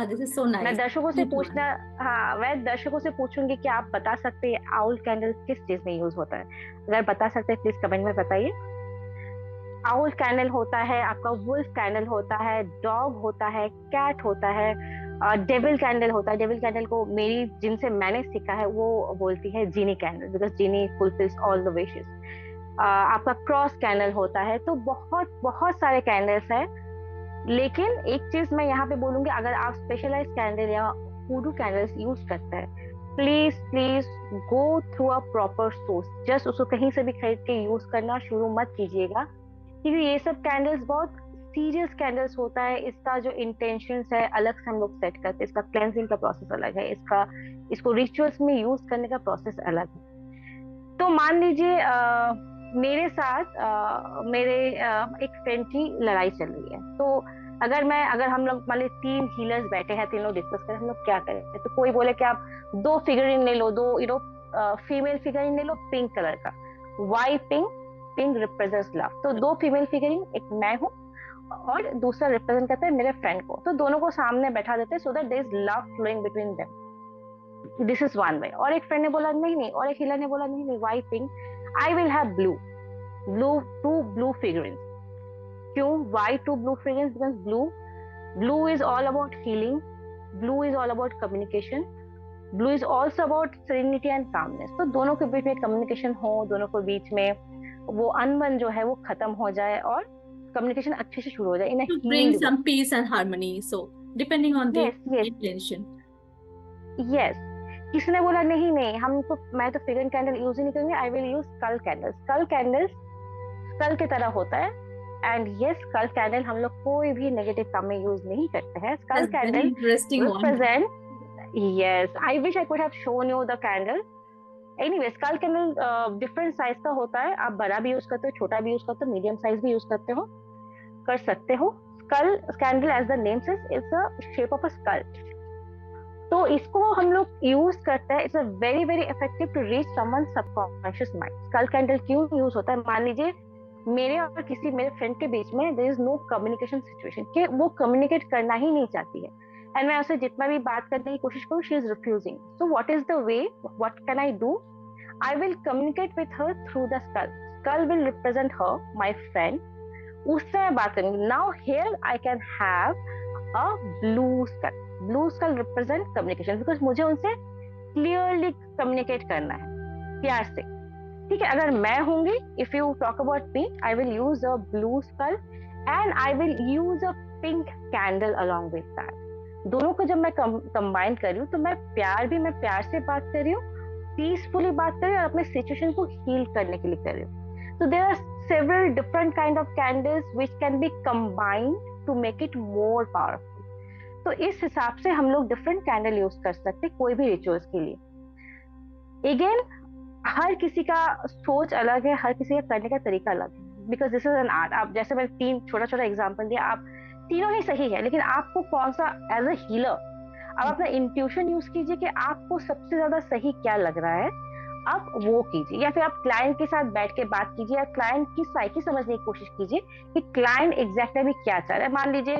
This is so nice. मैं दर्शकों से पूछना, हाँ मैं दर्शकों से पूछूंगी कि आप बता सकते हैं आउल कैंडल किस चीज में यूज होता है. अगर बता सकते हैं प्लीज कमेंट में बताइए. आउल कैंडल होता है, आपका वुल्फ कैंडल होता है, डॉग होता है, कैट होता है, डेविल कैंडल होता है. डेविल कैंडल को मेरी जिनसे मैंने सीखा है वो बोलती है genie candle, because genie fulfils all the wishes. आपका क्रॉस कैंडल होता है. तो बहुत बहुत सारे कैंडल्स है. लेकिन एक चीज मैं यहाँ पे बोलूंगी, अगर आप स्पेशलाइज्ड कैंडल या हुडू कैंडल्स यूज करते हैं, please please go through a proper source. Just उसको कहीं से भी खरीद के यूज करना शुरू मत कीजिएगा, क्योंकि ये सब कैंडल्स बहुत सीरियस कैंडल्स होता है। इसका जो इंटेंशन है अलग से हम लोग सेट करते हैं, इसका क्लेंजिंग का प्रोसेस अलग है, इसको रिचुअल्स में यूज करने का प्रोसेस अलग है। तो मान लीजिए मेरे साथ मेरे एक फ्रेंड की लड़ाई चल रही है। तो अगर हम लोग मान लीजिए 3 हीलर्स बैठे हैं, 3 लोग डिस्कस करें हम लोग क्या करें, तो कोई बोले कि आप 2 फिगरिन ले लो, 2 फीमेल फिगरिन ले लो पिंक कलर का। Why pink? Pink represents love, तो 2 फीमेल फिगरिन, एक मैं हूँ और दूसरा रिप्रेजेंट करता है मेरे फ्रेंड को। तो दोनों को सामने बैठा देते हैं so that there is love flowing between them. This is one way. और एक फ्रेंड ने बोला नहीं नहीं, और एक हीलर ने बोला नहीं नहीं, why pink? I will have blue. Two blue figurines. क्यों why two blue figurines? Because blue is all about healing, blue is all about communication, blue is also about serenity and calmness. तो दोनों के बीच में communication हो, दोनों के बीच में वो अनबन जो है वो खत्म हो जाए और कम्युनिकेशन अच्छे से शुरू हो जाए in a To bring healed way. some peace and harmony. So, depending on the yes yes intention. Yes. किसी ने बोला नहीं नहीं, मैं तो फिगर कैंडल यूज ही नहीं करूंगी, I will use skull candles. Skull candles skull की तरह होता है, एंड यस स्कल कैंडल हम लोग कोई भी नेगेटिव काम में यूज नहीं करते हैं। Skull That's very candle interesting one. Represent, yes I wish I could have shown you the candle. Anyway skull candle different size का होता है, आप बड़ा भी यूज करते हो, छोटा भी यूज करते हो, मीडियम साइज भी यूज कर सकते हो। Skull candle as the name says it's a shape of a skull. तो इसको हम लोग यूज करते हैं, it's a very very effective to reach someone subconscious mind. Skull candle क्यों यूज होता है? मान लीजिए मेरे और मेरे फ्रेंड के बीच में there is no communication situation, कि वो कम्युनिकेट करना ही नहीं चाहती है, एंड मैं उससे जितना भी बात करने की कोशिश करूँ she is refusing. So what is the way, what can I do? I will communicate with her through the skull. Skull will represent her, my friend. उससे मैं बात करूंगी. Now here I can have a blue skull. Blue skull represent communication because मुझे उनसे clearly communicate करना है, प्यार से. ठीक है, अगर मैं होंगी, if you talk about me, I will use a blue skull and I will use a pink candle along with that. दोनों को जब मैं कंबाइन कर रही हूँ तो मैं प्यार से बात कर रही हूँ, पीसफुली बात कर रही हूँ और अपने सिचुएशन को हील करने के लिए कर रही हूँ. तो there are several different kind of candles which can be combined to make it more powerful. तो इस हिसाब से हम लोग डिफरेंट कैंडल यूज कर सकते हैं कोई भी रिचुअल्स के लिए. अगेन हर किसी का सोच अलग है, हर किसी का करने का तरीका अलग है, because this is an art. आप जैसे मैंने 3 छोटा एग्जांपल दिया, आप तीनों ही सही है, लेकिन आपको कौन सा एज अ हीलर आप अपना इंट्यूशन यूज कीजिए कि आपको सबसे ज्यादा सही क्या लग रहा है, आप वो कीजिए. या फिर आप क्लाइंट के साथ बैठ के बात कीजिए या क्लाइंट की साइकी समझने की कोशिश कीजिए कि क्लाइंट एग्जैक्टली अभी क्या चाह रहा है. मान लीजिए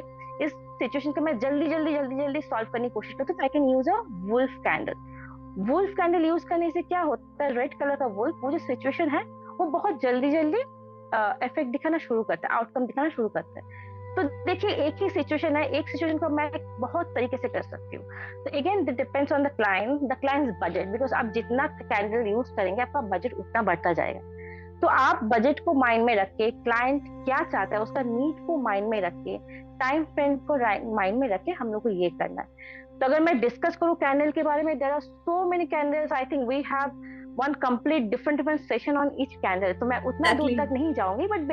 इस सिचुएशन को मैं जल्दी सॉल्व करने की कोशिश करती हूँ, तो I can use a wolf candle. Wolf candle use करने से क्या होता है, रेड कलर का वुल्फ, वो जो सिचुएशन है वो बहुत जल्दी इफेक्ट दिखाना शुरू करता है, आउटकम दिखाना शुरू करता है. तो देखिए एक ही सिचुएशन है, एक सिचुएशन को मैं बहुत तरीके से कर सकती हूँ. तो again it depends on the clients budget, because आप जितना कैंडल यूज करेंगे आपका बजट उतना बढ़ता जाएगा. तो आप बजट को माइंड में रख के, क्लाइंट क्या चाहता है उसका नीड को माइंड में रख के, टाइम फ्रेम को माइंड में रख के हम लोग को ये करना है. तो अगर मैं डिस्कस करूँ कैंडल के बारे में, there are so many candles, I think we have one complete different session on each candle. तो मैं उतना दूर तक नहीं जाऊंगी, बट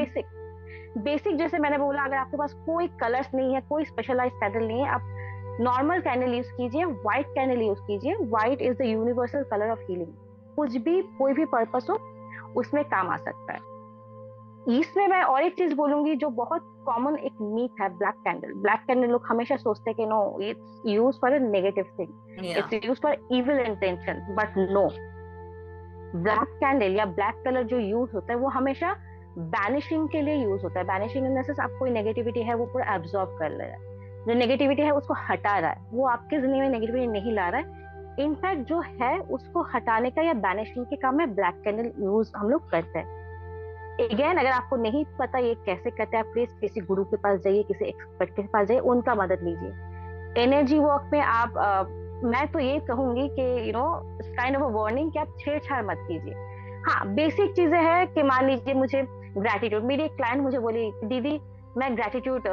बेसिक जैसे मैंने बोला, अगर आपके पास कोई कलर्स नहीं है, कोई स्पेशलाइज कैंडल नहीं है, आप नॉर्मल कैंडल यूज कीजिए, व्हाइट कैंडल यूज कीजिए. White is the universal colour of healing. कुछ भी कोई भी पर्पस हो उसमें काम आ सकता है. इसमें मैं और एक चीज बोलूंगी जो बहुत कॉमन एक मीथ है, ब्लैक कैंडल लोग हमेशा सोचते हैं कि no it's use for a negative thing, it's use for evil intention, but no. Black candle या ब्लैक कलर जो यूज होता है वो हमेशा बैनिशिंग के लिए यूज होता है. बैनिशिंग इन द सेंस आप कोई नेगेटिविटी है वो पूरा एब्जॉर्ब कर ले रहा है, जो नेगेटिविटी है उसको हटा रहा है, वो आपके जिंदगी में नेगेटिविटी नहीं ला रहा है. इनफैक्ट जो है उसको हटाने का या बैनिशिंग के काम में ब्लैक कैंडल यूज हम लोग करते हैं. अगेन अगर आपको नहीं पता ये कैसे करते हैं, आप प्लीज किसी गुरु के पास जाइए, किसी एक्सपर्ट के पास जाइए, उनका मदद लीजिए. एनर्जी वर्क में आप मैं तो ये कहूंगी कि you know kind of a warning कि आप छेड़छाड़ मत कीजिए. हाँ, बेसिक चीजें हैं कि मान लीजिए मुझे ग्रैटिट्यूड, मेरी एक क्लाइंट मुझे बोली दीदी मैं ग्रैटिट्यूड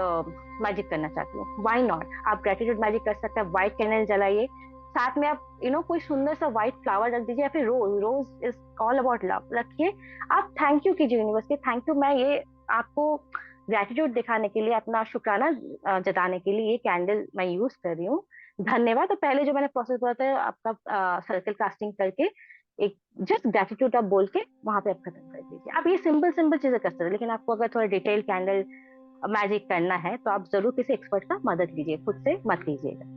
मैजिक करना चाहती हूँ. व्हाई नॉट, आप ग्रैटिट्यूड मैजिक कर सकते हैं. व्हाइट कैंडल जलाइए, साथ में आप कोई सुंदर सा व्हाइट फ्लावर रख दीजिए, या फिर रोज, रोज इज ऑल अबाउट लव रखिए। आप थैंक यू कीजिए यूनिवर्स के, थैंक यू, मैं ये आपको ग्रेटिट्यूड दिखाने के लिए, अपना शुक्राना जताने के लिए ये कैंडल मैं यूज कर रही हूँ, धन्यवाद। तो पहले जो मैंने प्रोसेस बोला था आपका सर्कल कास्टिंग करके, एक जस्ट ग्रेटिट्यूड आप बोल के वहां पे आप खत्म कर दीजिए। आप ये सिंपल सिंपल चीजें कर सकते हैं, लेकिन आपको अगर थोड़ा डिटेल कैंडल मैजिक करना है तो आप जरूर किसी एक्सपर्ट का मदद लीजिए, खुद से मत लीजिएगा।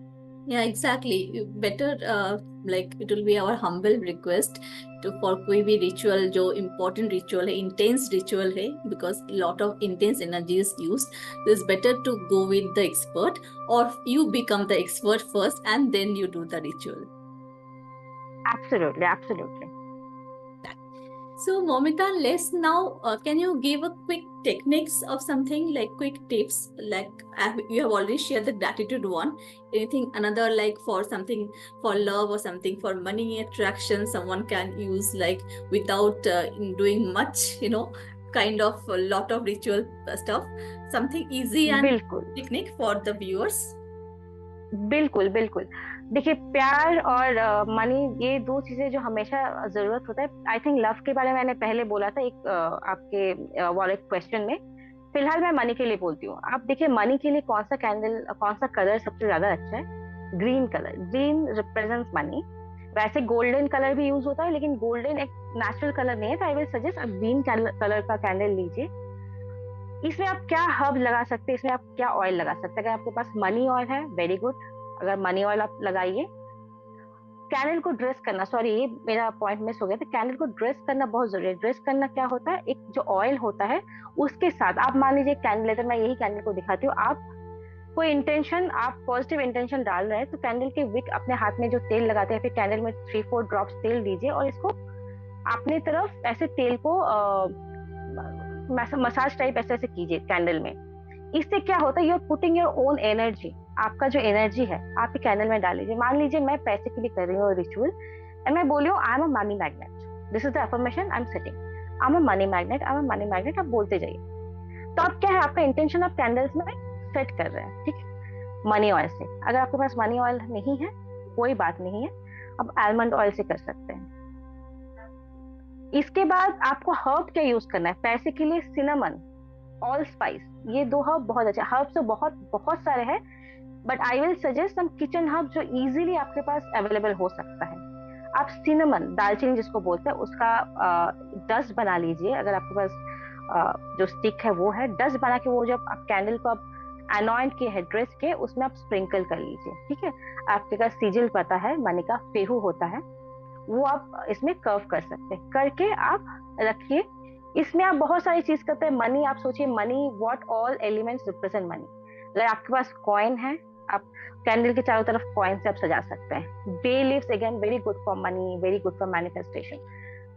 Yeah, exactly. Better like it will be our humble request to for कोई भी ritual जो important ritual है, intense ritual है, because lot of intense energy is used. So it's better to go with the expert, or you become the expert first and then you do the ritual. Absolutely, absolutely. So, Momita, let's now, can you give a quick techniques of something like quick tips? Like you have already shared the gratitude one. Anything another like for something for love or something for money attraction, someone can use like without doing much, kind of a lot of ritual stuff. Something easy and बिल्कुल technique for the viewers. बिल्कुल बिल्कुल। देखिए, प्यार और money, ये दो चीजें जो हमेशा जरूरत होता है। आई थिंक लव के बारे में मैंने पहले बोला था एक आपके वॉलेट क्वेश्चन में। फिलहाल मैं मनी के लिए बोलती हूँ। आप देखिए, मनी के लिए कौन सा कैंडल, कौन सा कलर सबसे ज्यादा अच्छा है? Green colour. Green represents money. वैसे गोल्डन कलर भी यूज होता है, लेकिन गोल्डन एक नेचुरल कलर नहीं है, तो आई विल सजेस्ट आप ग्रीन कलर का कैंडल लीजिए। इसमें आप क्या हर्ब लगा सकते हैं, इसमें आप क्या ऑयल लगा सकते हैं? अगर आपके पास मनी ऑयल है, वेरी गुड, अगर मनी ऑयल आप लगाइए। कैंडल को ड्रेस करना, सॉरी ये मेरा पॉइंट मिस हो गया था, कैंडल को ड्रेस करना बहुत जरूरी है। ड्रेस करना क्या होता है, एक जो ऑयल होता है उसके साथ आप मान लीजिए कैंडल लेते, मैं यही कैंडल को दिखाती हूँ। आप कोई इंटेंशन, आप पॉजिटिव इंटेंशन डाल रहे हैं, तो कैंडल के विक अपने हाथ में जो तेल लगाते हैं, फिर कैंडल में 3-4 ड्रॉप्स तेल दीजिए और इसको अपनी तरफ ऐसे तेल को मसाज टाइप ऐसे ऐसे कीजिए कैंडल में। इससे क्या होता है, you are putting your own energy, आपका जो एनर्जी है आप ये कैंडल में डाल लीजिए। मान लीजिए मैं पैसे के लिए कर रही हूँ रिचुअल, एंड मैं बोली हूँ I am a money magnet, this is the affirmation I am setting, I am a money magnet, I am a money magnet, आप बोलते जाइए। तो आप क्या है, आपका इंटेंशन आप कैंडल्स में सेट कर रहे हैं, ठीक है, मनी ऑयल से। अगर आपके पास मनी ऑयल नहीं है, कोई बात नहीं है, आप आलमंड ऑयल से कर सकते हैं। इसके बाद आपको हर्ब क्या यूज करना है पैसे के लिए? सिनेमन, ऑल स्पाइस, ये दो हर्ब बहुत अच्छे हर्ब। तो बहुत बहुत सारे हैं, but I will suggest some kitchen herb जो इजीली आपके पास अवेलेबल हो सकता है। आप सिनेमन, दालचीनी जिसको बोलते हैं, उसका डस्ट बना लीजिए। अगर आपके पास जो स्टिक है वो है, डस्ट बना के वो जब आप कैंडल को आप अनॉइंट के है ड्रेस के, उसमें आप स्प्रिंकल कर लीजिए, ठीक है। आपके पास सिजिल पता है, मनी का फेहू होता है, वो आप इसमें कर्व कर सकते हैं, करके आप रखिए। इसमें आप बहुत सारी चीज करते हैं। मनी, आप सोचिए money, what all elements represent money. अगर आपके पास कॉइन है, आप कैंडल के चारों तरफ कॉइन से आप सजा सकते हैं। Bay leaves again very good for money, very good for manifestation.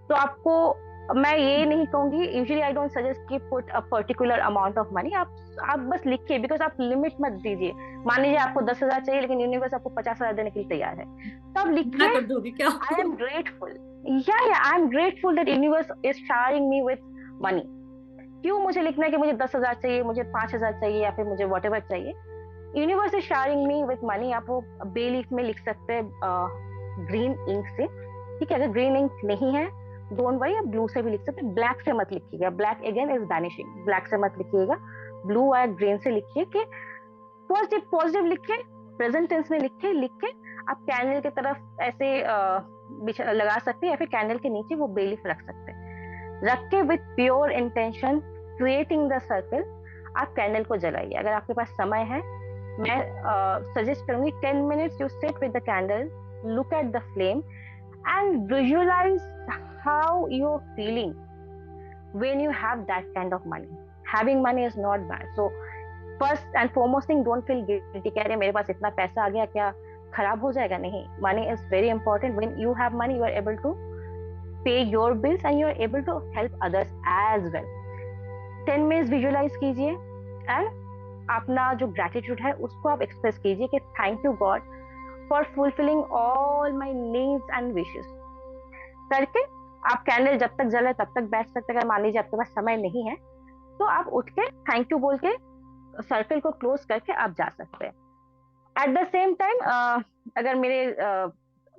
तो आपको मैं ये नहीं कहूंगी, यूजुअली आई डोंट सजेस्ट कि put a particular amount of money. आप बस लिखिए, बिकॉज आप लिमिट मत दीजिए। मान लीजिए आपको 10,000 चाहिए, लेकिन यूनिवर्स आपको 50,000 देने के लिए तैयार है, तो आप लिखिए कर दोगी क्या? I am grateful, I am grateful that universe is showering me with money. क्यों मुझे लिखना है कि मुझे 10,000 चाहिए, मुझे 5,000 चाहिए, या फिर मुझे वॉटेवर चाहिए? Universe is showering me with money. आप वो बे लीफ में लिख सकते हैं ग्रीन इंक से, ठीक है। अगर ग्रीन इंक नहीं है, डोंट वरी, आप ब्लू से भी लिख सकते हैं। ब्लैक से मत लिखिएगा, black again is vanishing, black से मत लिखिएगा। ब्लू या ग्रीन से लिखिए कि पॉजिटिव पॉजिटिव लिखिए, प्रेजेंट टेंस में लिखिए। लिख के आप कैंडल की तरफ ऐसे लगा सकते हैं, या फिर कैंडल के नीचे वो बे लीफ रख सकते हैं। रख के with pure intention creating the circle, आप कैंडल को जलाइए। अगर आपके पास समय है, मैं सजेस्ट करूंगी 10 minutes you sit with the candle, look at the flame and visualize how you're feeling when you have that kind of money. Having money is not bad. So first and foremost thing, don't feel guilty कि अरे मेरे पास इतना पैसा आ गया, क्या खराब हो जाएगा? नहीं, money is very important. When you have money, you are able to pay your bills and you are able to help others as well. 10 minutes visualize कीजिए and अपना जो gratitude है उसको आप express कीजिए कि thank you God for fulfilling all my needs and wishes। करके आप कैंडल जब तक जले तब तक बैठ सकते हैं। अगर मान लीजिए आपके पास समय नहीं है, तो आप उठ के थैंक यू बोल के सर्कल को क्लोज करके आप जा सकते हैं। एट द सेम टाइम अगर मेरे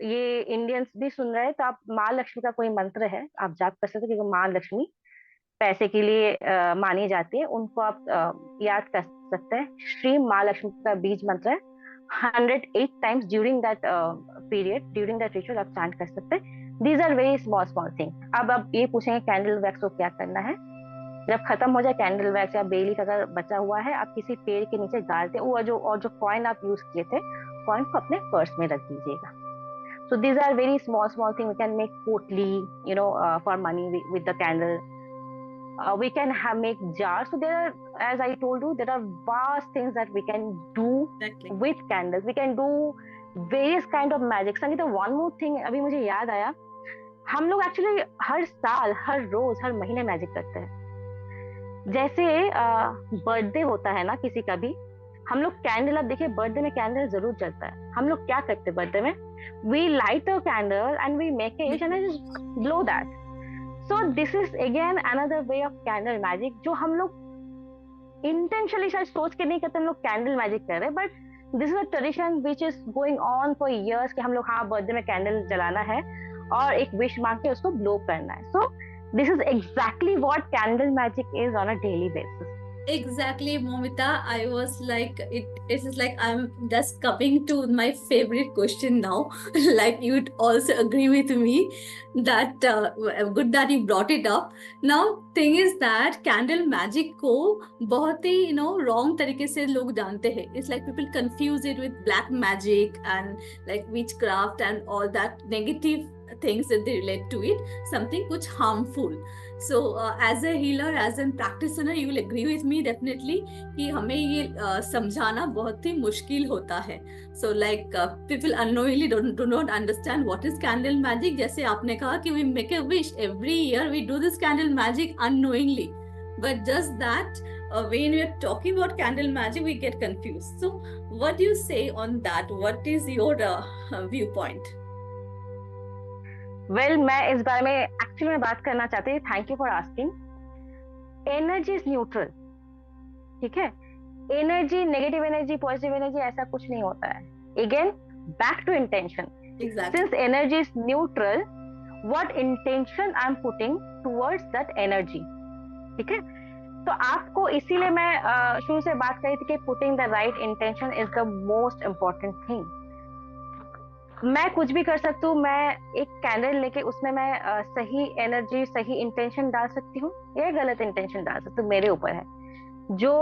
ये इंडियंस भी सुन रहे हैं तो आप माँ लक्ष्मी का कोई मंत्र है, आप जाप कर सकते हो, क्योंकि माँ लक्ष्मी पैसे के लिए मानी जाती है, उनको आप याद कर सकते हैं। श्री माँ लक्ष्मी का बीज मंत्र है, 108 times during that period, during that ritual आप चांट कर सकते हैं। These are very small small thing. अब आप ये पूछेंगे कैंडल वैक्स को क्या करना है। जब खत्म हो जाए कैंडल वैक्स या बेली का अगर बचा हुआ है, आप किसी पेड़ के नीचे गाड़ दे, और जो कॉइन आप यूज किए थे, कॉइन को अपने पर्स में रख दीजिएगा। So these are very small things. We can make potli, for money with the candle. We can make jars. So there are, as I told you, there are vast things that we can do Exactly. with candles. We can do various kind of magic. Sangeeta, one more thing अभी मुझे याद आया, हम लोग actually हर साल, हर रोज, हर महीने magic करते हैं। जैसे बर्थडे होता है ना किसी का भी, हम लोग कैंडल, अब देखिए बर्थडे में कैंडल जरूर जलता है। हम लोग क्या करते हैं बर्थडे में, we light a candle and we make it and just blow that. So this is again another way of candle magic, जो हम लोग इंटेंशनली शायद सोच के नहीं करते, हम लोग कैंडल मैजिक कर रहे हैं, but this is a tradition which is going on for years कि हम लोग हाँ बर्थडे में कैंडल जलाना है और एक विश मांग के उसको ब्लो करना है। सो this is exactly what candle magic is on a daily basis. Exactly, Momita. I was like, it is like I'm just coming to my favorite question now. Like you'd also agree with me that good that you brought it up. Now, thing is that candle magic को बहुत ही wrong तरीके से लोग जानते हैं. It's like people confuse it with black magic and like witchcraft and all that negative things that they relate to it, something कुछ harmful. So as a healer, as a practitioner, you will agree with me definitely कि हमें ये समझाना बहुत ही मुश्किल होता है. So like people unknowingly do not understand what is candle magic. जैसे आपने कहा कि we make a wish every year, we do this candle magic unknowingly, but just that when we are talking about candle magic, we get confused. So what do you say on that? What is your viewpoint? Well मैं इस बारे में actually में बात करना चाहती थी, thank you for asking. Energy is neutral, ठीक है। Energy, negative energy, positive energy, ऐसा कुछ नहीं होता है। Again back to intention. Since energy is neutral, what intention I am putting towards that energy, ठीक है। तो आपको इसीलिए मैं शुरू से बात करी थी कि putting the right intention is the most important thing. मैं कुछ भी कर सकती हूँ, मैं एक कैंडल लेके उसमें मैं सही एनर्जी, सही इंटेंशन डाल सकती हूँ या गलत इंटेंशन डाल सकती हूँ, मेरे ऊपर है। जो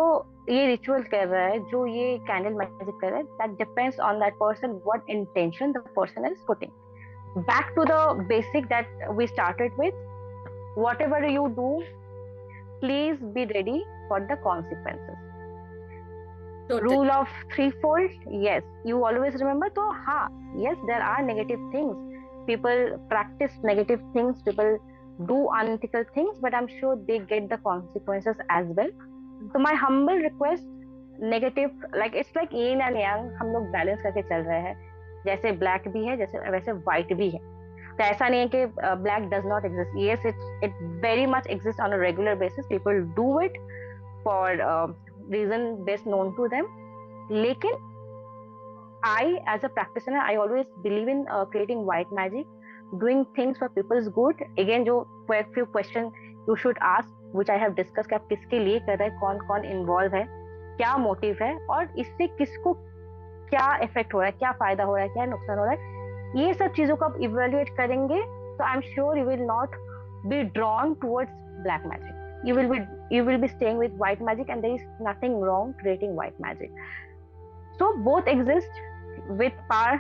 ये रिचुअल कर रहा है, जो ये कैंडल मैजिक कर रहा है, that depends on that person, what intention the person is putting. Back to the basic that we started with, whatever you do, please be ready for the consequences. Rule of threefold, yes, you always remember. तो हाँ, yes, there are negative things, people practice negative things, people do unethical things, but I'm sure they get the consequences as well. So my humble request, negative, like it's like yin and yang, हम लोग balance करके चल रहे हैं। जैसे black भी है, जैसे वैसे व्हाइट भी है। तो ऐसा नहीं है कि black does not exist. yes, it very much exists on a regular basis, people do it for reason best known to them. लेकिन I as a practitioner, I always believe in creating white magic, doing things for people's good. Again, जो few question you should ask, which I have discussed, कि आप किसके लिए कर रहे हैं, कौन कौन इन्वॉल्व है, क्या मोटिव है, और इससे किसको क्या इफेक्ट हो रहा है, क्या फायदा हो रहा है, क्या नुकसान हो रहा है। ये सब चीजों को आप इवेल्युएट करेंगे तो I am sure you will not be drawn towards black magic. You will be staying with white magic, and there is nothing wrong creating white magic. So both exist. With power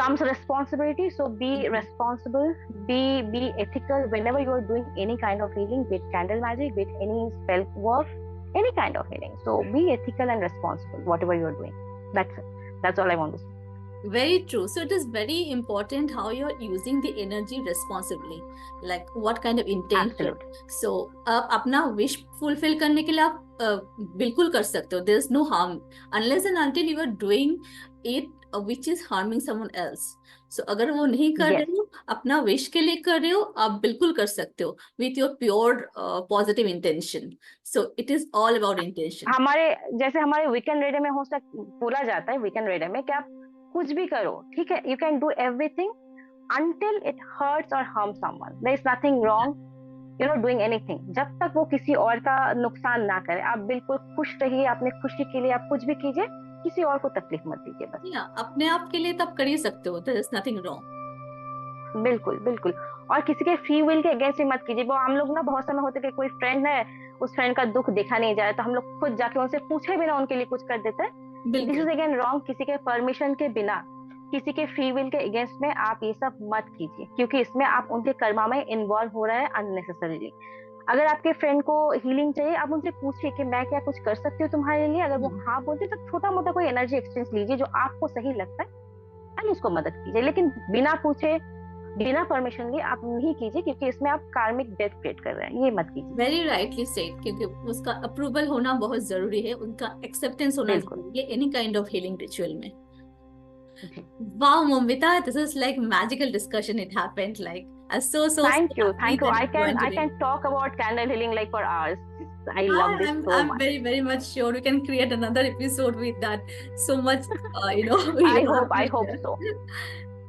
comes responsibility. So be responsible, be ethical whenever you are doing any kind of healing, with candle magic, with any spell work, any kind of healing. So be ethical and responsible whatever you are doing. That's it. That's all I want to say. Very true. So it is very important how you're using the energy responsibly, like what kind of intention. Absolutely. So आप अपना wish fulfill करने के लिए आप बिल्कुल कर सकते हो. There is no harm unless and until you are doing it which is harming someone else. So अगर वो नहीं कर रहे हो, अपना wish के लिए कर रहे हो, आप बिल्कुल कर सकते हो with your pure positive intention. So it is all about intention. हमारे जैसे हमारे वीकेंड रेडे में हो बोला जाता है वीकेंड रेडे में कि आप कुछ भी करो, ठीक है, you can do everything until it hurts or harms someone. There is nothing wrong, doing anything. जब तक वो किसी और का नुकसान ना करे, आप बिल्कुल खुश रहिए, अपने खुशी के लिए आप कुछ भी कीजिए, किसी और को तकलीफ मत दीजिए बस। या अपने आप के लिए तब कर ही सकते हो, there is nothing wrong. बिल्कुल बिल्कुल। और किसी के फ्री विल के अगेंस्ट भी मत कीजिए। वो हम लोग ना बहुत समय होते कि कोई फ्रेंड है, उस फ्रेंड का दुख देखा नहीं जाए तो हम लोग खुद जाके उनसे पूछे बिना उनके लिए कुछ कर देते हैं। This is again wrong. किसी के परमिशन के बिना, किसी के फ्री विल के अगेंस्ट में आप ये सब मत कीजिए, क्योंकि इसमें आप उनके कर्मा में इन्वॉल्व हो रहा है अननेसेसरीली। अगर आपके फ्रेंड को हीलिंग चाहिए, आप उनसे पूछिए कि मैं क्या कुछ कर सकती हूँ तुम्हारे लिए। अगर वो हाँ बोलते तो छोटा मोटा कोई एनर्जी एक्सचेंज लीजिए जो आपको सही लगता है, एंड उसको मदद कीजिए। लेकिन बिना पूछे, बिना परमिशन लिए आप नहीं कीजिए, क्योंकि इसमें आप कार्मिक डेथ क्रिएट कर रहे हैं। ये मत कीजिए। वेरी राइटली सेड, क्योंकि उसका अप्रूवल होना बहुत जरूरी है, उनका एक्सेप्टेंस होना जरूरी है any kind of healing ritual में। Wow, Momita, this is like magical discussion. It happened like so thank you. happy that I can talk about candle healing like for hours. I love this so I'm much. very much sure we can create another episode with that. So much, I hope so.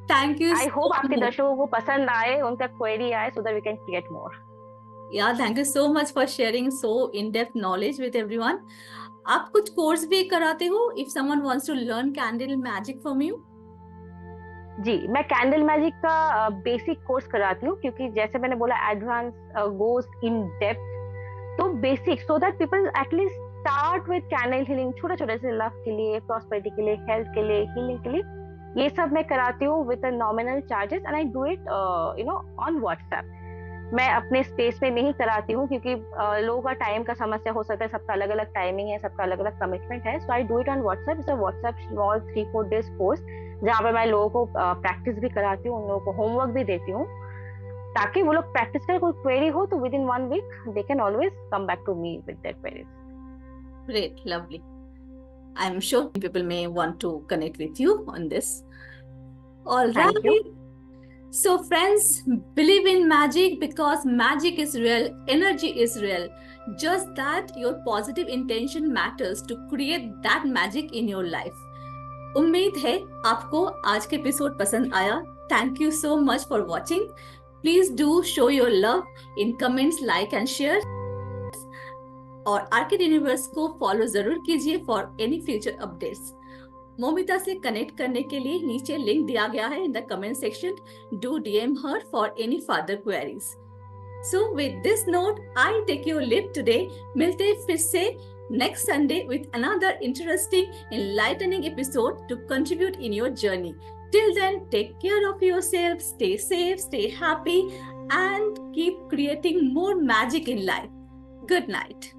Thank you. I hope आपके दर्शकों को पसंद आए, उनका query आए, so that we can create more. Yeah, thank you so much for sharing so in-depth knowledge with everyone. आप कुछ course भी कराते हो? If someone wants to learn candle magic from you? जी, मैं कैंडल मैजिक का basic course कराती हूँ, क्योंकि जैसे मैंने बोला एडवांस गोज इन डेप्थ। तो basic, so that people at least start with candle healing, छोटे छोटे से लव के लिए, प्रॉस्पेरिटी के लिए, हेल्थ के लिए, हीलिंग के लिए, ये सब मैं कराती हूँ with nominal charges, and I do it on WhatsApp. मैं अपने स्पेस में नहीं कराती हूँ, क्योंकि लोगों का टाइम का समस्या हो सकता है, सबका अलग अलग टाइमिंग है, सबका अलग अलग कमिटमेंट है। So I do it on WhatsApp. It's a WhatsApp small 3-4 days course, जहाँ पे मैं लोगों को प्रैक्टिस भी कराती हूँ, उन लोगों को होमवर्क भी देती हूँ, ताकि वो लोग प्रैक्टिस करें। कोई क्वेरी हो तो within 1 week they can always come back to me with their queries. Great, lovely. I'm sure people may want to connect with you on this. All right. Thank you. So friends, believe in magic, because magic is real, energy is real. Just that your positive intention matters to create that magic in your life. उम्मीद है आपको आज के episode पसंद आया। Thank you so much for watching. Please do show your love in comments, like and share. और Orchid Universe को follow जरूर कीजिए for any future updates. Momita से कनेक्ट करने के लिए नीचे लिंक दिया गया है in the comment section. Do DM her for any further queries. So with this note I take your leave today. मिलते फिर से next Sunday with another interesting, enlightening episode to contribute in your journey. Till then, take care of yourself, stay safe, stay happy, and keep creating more magic in life. Good night.